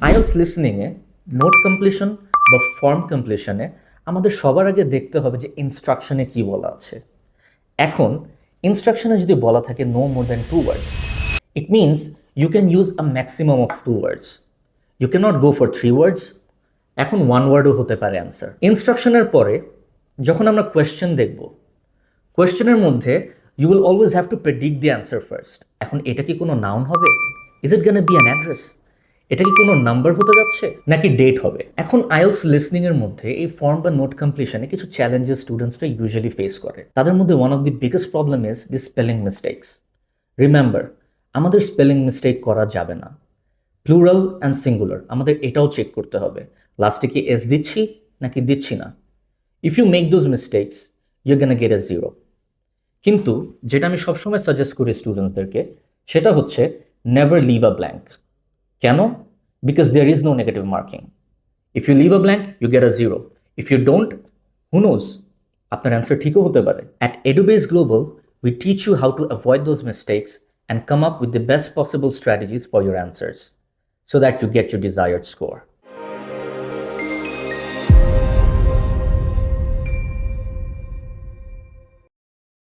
IELTS লিসনিংয়ে note completion বা form কমপ্লিশনে আমাদের সবার আগে দেখতে হবে যে ইনস্ট্রাকশনে কি বলা আছে। এখন ইনস্ট্রাকশনে যদি বলা থাকে no more than 2 words, it means you can use a maximum of 2 words, you can not go for 3 words. এখন 1 ওয়ার্ডও হতে পারে অ্যান্সার। ইনস্ট্রাকশনের পরে যখন আমরা কোয়েশ্চেন দেখব, কোয়েশ্চেনের মধ্যে you will always have to predict the answer first. এখন এটা কি কোনো নাউন হবে? Is it gonna be an address? এটা কি কোনো নাম্বার হতে যাচ্ছে নাকি ডেট হবে? এখন আইএলস লিসনিংয়ের মধ্যে এই ফর্ম বা নোট কমপ্লিশনে কিছু চ্যালেঞ্জেস স্টুডেন্টসরা ইউজুয়ালি ফেস করে। তাদের মধ্যে one of the biggest problem is the spelling mistakes. Remember, আমাদের স্পেলিং মিস্টেক করা যাবে না। প্লুরাল অ্যান্ড সিঙ্গুলার আমাদের এটাও চেক করতে হবে, লাস্টে কি এস দিচ্ছি নাকি দিচ্ছি না। If you make those mistakes you gonna get a 0। কিন্তু যেটা আমি সবসময় সাজেস্ট করি স্টুডেন্টসদেরকে সেটা হচ্ছে নেভার লিভ আ ব্ল্যাঙ্ক। কেন? Because there is no negative marking. If you leave a blank you get a 0, if you don't, who knows, আপনার অ্যান্সার ঠিকও হতে পারে। At Edubase global we teach you how to avoid those mistakes and come up with the best possible strategies for your answers so that you get your desired score.